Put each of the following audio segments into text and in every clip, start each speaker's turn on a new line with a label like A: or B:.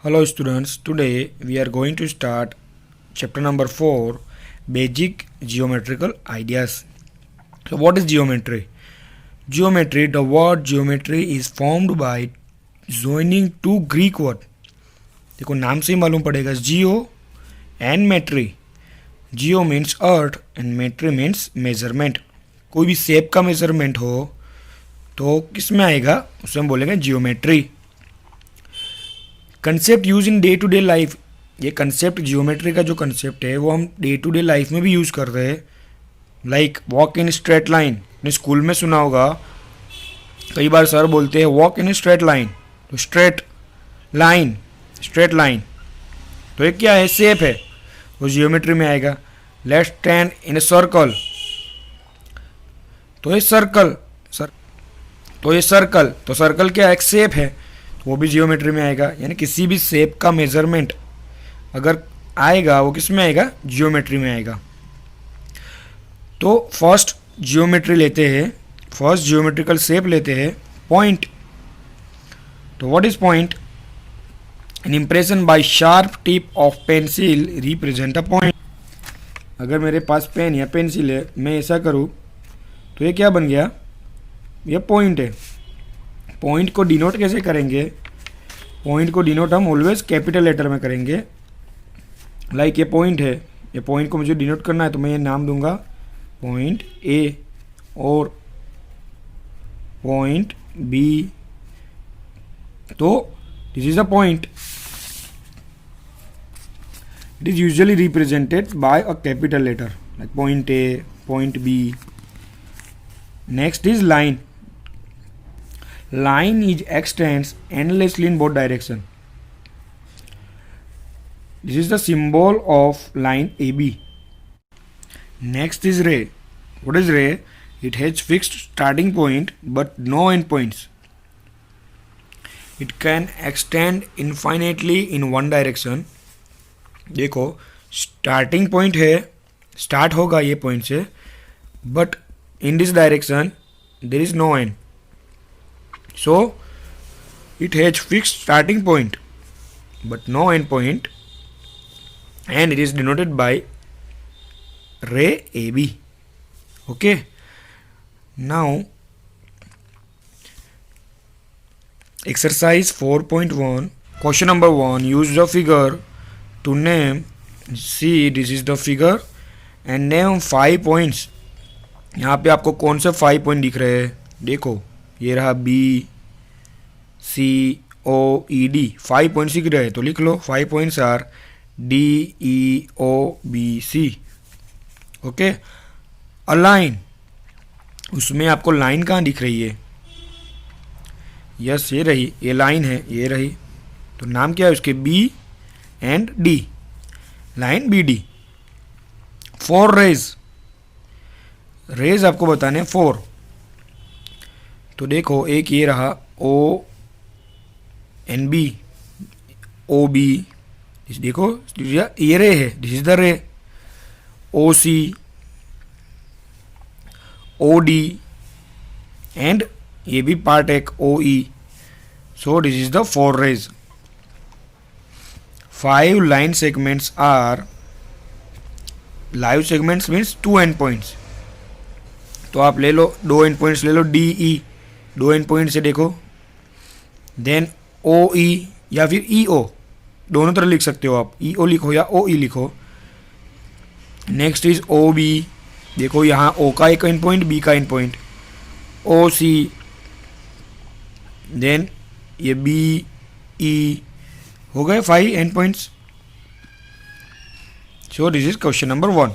A: Hello students, today we are going to start chapter number 4, Basic Geometrical Ideas. So what is geometry? Geometry, the word geometry is formed by joining two Greek words. देखो नाम से ही मालूम पड़ेगा, geo and metry. Geo means earth and metry means measurement. कोई भी shape का measurement हो तो किस में आएगा, उसे हम बोलेंगे geometry. Concept use in day to day life. ये कंसेप्ट जियोमेट्री का जो कंसेप्ट है वो हम डे टू डे लाइफ में भी यूज़ कर रहे हैं. Like walk in straight line, आपने स्कूल में सुना होगा, कई बार सर बोलते हैं वॉक इन स्ट्रेट लाइन. तो स्ट्रेट लाइन, स्ट्रेट लाइन तो ये क्या है, शेप है, वो जियोमेट्री में आएगा. Let's stand in a circle, तो ये सर्कल तो सर्कल क्या है, एक शेप है, वो भी जियोमेट्री में आएगा. यानी किसी भी शेप का मेजरमेंट अगर आएगा वो किस में आएगा, जियोमेट्री में आएगा. तो फर्स्ट जियोमेट्री लेते हैं, फर्स्ट जियोमेट्रिकल शेप लेते हैं पॉइंट. तो what is point? An impression bye sharp tip of pencil represent a point. अगर मेरे पास पेन या पेंसिल है, मैं ऐसा करूँ तो ये क्या बन गया, ये पॉइंट है. पॉइंट को डिनोट कैसे करेंगे? पॉइंट को डिनोट हम ऑलवेज कैपिटल लेटर में करेंगे. लाइक ये पॉइंट है, ये पॉइंट को मुझे डिनोट करना है तो मैं ये नाम दूंगा पॉइंट ए और पॉइंट बी. तो this is a point. It is usually represented by a capital letter like point A, point B. Next is line. Line is extends endlessly in both direction. This is the symbol of line AB. Next is ray. What is ray? It has fixed starting point but no end points. It can extend infinitely in one direction. देखो starting point है, start होगा ये point से, but in this direction there is no end. So it has fixed starting point but no end point and it is denoted by ray AB. Okay, now exercise 4.1, question number 1, use the figure to name. See, this is the figure and name 5 points. यहाँ पे आपको कौन से 5 point दिख रहे हैं? देखो ये रहा B C O E D, 5 point दिख रहे हैं तो लिख लो 5 points are D E O B C. Okay, a line, उसमें आपको लाइन कहाँ दिख रही है? यस, ये रही, ये लाइन है, ये रही. तो नाम क्या है उसके? B and D, line B D. 4 rays, rays आपको बताने 4. तो देखो एक ये रहा O and B, O B, देखो ये रे है, दिस इज द रे. ओ सी, ओ डी एंड ये भी पार्ट एक O E. So this is the 4 rays. 5 line segments are, line segments means 2 end points. तो आप ले लो 2 एंड पॉइंट्स ले लो, डी ई, 2 एंड पॉइंट से देखो. देन ओ ई या फिर ई ओ, दोनों तरह लिख सकते हो आप, ई ओ लिखो या ओ ई लिखो. नेक्स्ट इज ओ बी, देखो यहाँ ओ का एक एंड पॉइंट, बी का end point. O C, then ये बी ई, हो गए 5 end points. So this is question number 1.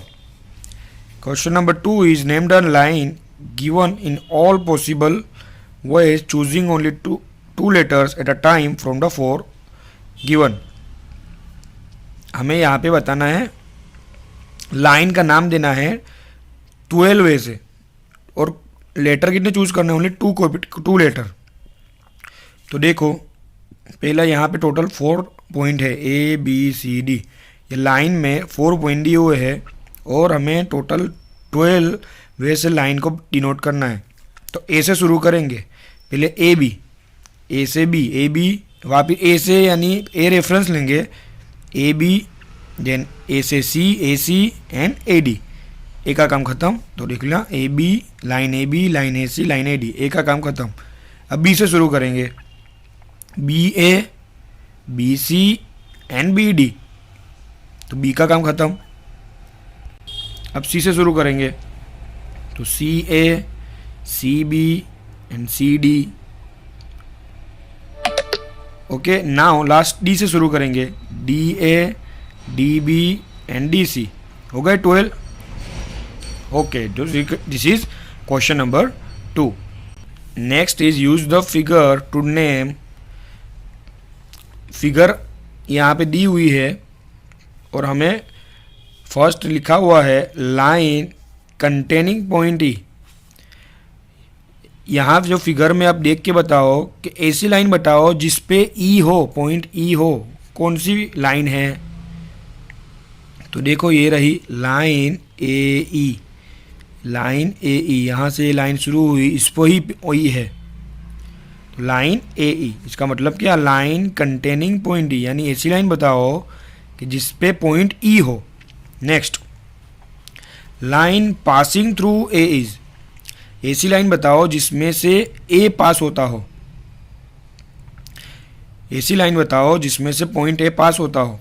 A: Question number 2 is named a line given in all possible ways choosing only two letters at a time from the 4 given. हमें यहाँ पे बताना है, line का नाम देना है 12 वे से और लेटर कितने चूज करने हैं? Only 2 letter. तो देखो पहला यहाँ पे टोटल 4 पॉइंट है, ए बी सी डी. ये लाइन में 4 पॉइंट दिए हुए है और हमें टोटल 12 वे से लाइन को डिनोट करना है. तो ए से शुरू करेंगे, पहले ए बी, ए से बी, ए बी वहाँ पे ए से यानी ए रेफरेंस लेंगे, ए बी, देन ए से सी, A C and A D. A का काम खत्म, तो देख लिया A B, line A C, line A D, A का काम खत्म। अब बी से शुरू करेंगे, B A, B C and B D, तो बी का काम खत्म। अब सी से शुरू करेंगे, तो C A, C B and C D. Okay, now last D से शुरू करेंगे, D A, D B and D C. हो गए 12। Okay, this is question number 2। Next is use the figure to name. Figure यहाँ पे दी हुई है और हमें फर्स्ट लिखा हुआ है लाइन कंटेनिंग पॉइंट ई। यहाँ जो फिगर में आप देख के बताओ कि ऐसी लाइन बताओ जिस पे ई हो, पॉइंट ई हो। कौन सी लाइन है? तो देखो ये रही लाइन ए ई, लाइन ए ई, यहाँ से लाइन शुरू हुई, इस पर ही ई है, तो लाइन ए ई। इसका मतलब क्या? लाइन कंटेनिंग पॉइंट ई, यानी ऐसी लाइन बताओ कि जिस पे पॉइंट ई हो। Next, line passing through a is. ऐसी लाइन बताओ जिसमें से ए पास होता हो। ऐसी लाइन बताओ जिसमें से पॉइंट ए पास होता हो।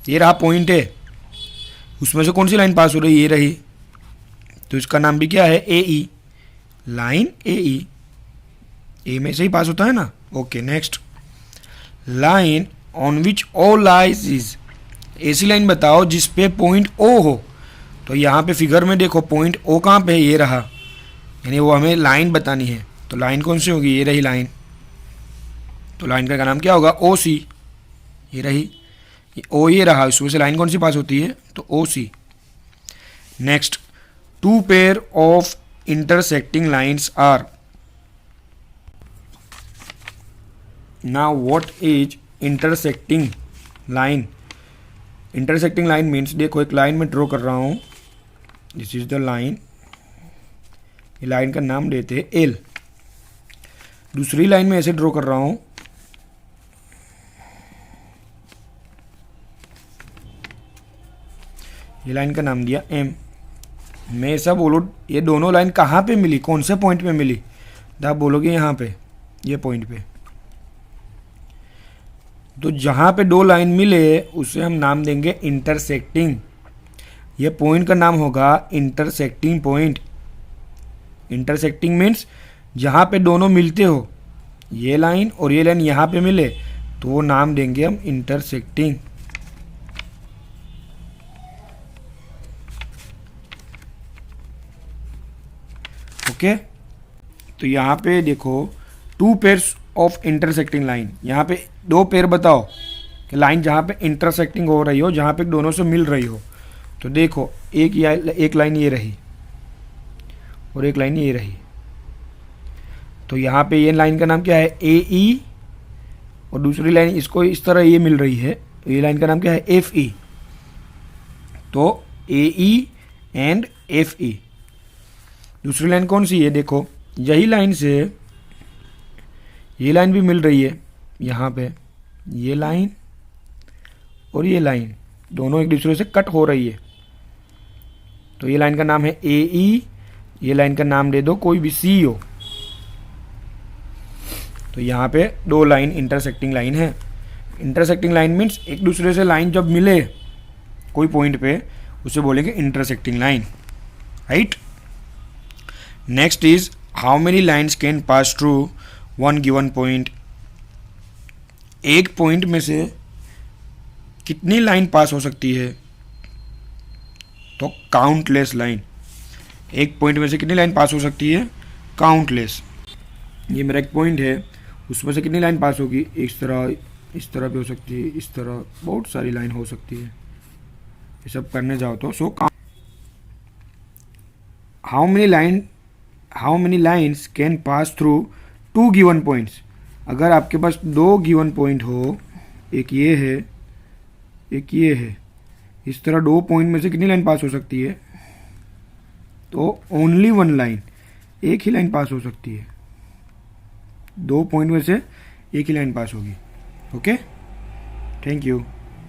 A: ये रहा पॉइंट ए, उसमें से कौन सी लाइन पास हो रही? ये रही, तो इसका नाम भी क्या है? ए ई, लाइन ए ई। ए में से ही पास होता है ना। Okay, next, line on which O lies is. ऐसी लाइन बताओ जिस पे पॉइंट ओ हो। तो यहाँ पे फिगर में देखो पॉइंट ओ कहाँ पे है? ये रहा, यानी वो हमें लाइन बतानी है। तो लाइन कौन सी होगी? ये रही लाइन, तो लाइन का नाम क्या होगा? ओ सी। ये रही ओ, ये रहा, इसमें से लाइन कौन सी पास होती है? तो O C. Next, two pair of intersecting lines are. Now what is intersecting line? Intersecting line means, देखो एक लाइन में ड्रॉ कर रहा हूँ, दिस इज द लाइन। ये लाइन का नाम देते हैं एल। दूसरी लाइन में ऐसे ड्रॉ कर रहा हूँ, ये लाइन का नाम दिया एम। मैं ऐसा बोलो, ये दोनों लाइन कहाँ पे मिली, कौन से पॉइंट पे मिली? तो आप बोलोगे यहाँ पे, ये पॉइंट पे। तो जहाँ पे दो लाइन मिले उसे हम नाम देंगे इंटरसेक्टिंग। ये पॉइंट का नाम होगा इंटरसेक्टिंग पॉइंट। इंटरसेक्टिंग मीन्स जहाँ पे दोनों मिलते हो, ये लाइन और ये लाइन यहाँ पे मिले, तो वो नाम देंगे हम इंटरसेक्टिंग। ओके, तो यहाँ पे देखो two pairs of intersecting line. यहाँ पे दो पेयर बताओ कि लाइन जहाँ पे इंटरसेक्टिंग हो रही हो, जहाँ पे दोनों से मिल रही हो। तो देखो एक लाइन ये रही और एक लाइन ये रही। तो यहाँ पे ये लाइन का नाम क्या है? ए ई, और दूसरी लाइन इसको इस तरह ये मिल रही है, ये लाइन का नाम क्या है? F E. तो ए ई एंड एफ ई। दूसरी लाइन कौन सी है? देखो यही लाइन से ये लाइन भी मिल रही है, यहाँ पे ये लाइन और ये लाइन दोनों एक दूसरे से कट हो रही है। तो ये लाइन का नाम है ए ई, ये लाइन का नाम दे दो कोई भी सी हो। तो यहाँ पे दो लाइन इंटरसेक्टिंग लाइन है। इंटरसेक्टिंग लाइन मीन्स एक दूसरे से लाइन जब मिले कोई पॉइंट पे, उसे बोलेंगे intersecting line, right. Next is how many lines can pass through one given point. एक पॉइंट में से कितनी लाइन पास हो सकती है? तो काउंटलेस लाइन। एक पॉइंट में से कितनी लाइन पास हो सकती है? काउंटलेस। ये मेरा एक पॉइंट है, उसमें से कितनी लाइन पास होगी? इस तरह भी हो सकती है, इस तरह बहुत सारी लाइन हो सकती है। ये सब करने जाओ तो so how many lines can pass through two given points. अगर आपके पास दो गिवन पॉइंट हो, एक ये है एक ये है, इस तरह दो पॉइंट में से कितनी लाइन पास हो सकती है? तो ओनली वन लाइन, एक ही लाइन पास हो सकती है। दो पॉइंट में से एक ही लाइन पास होगी। Okay, thank you.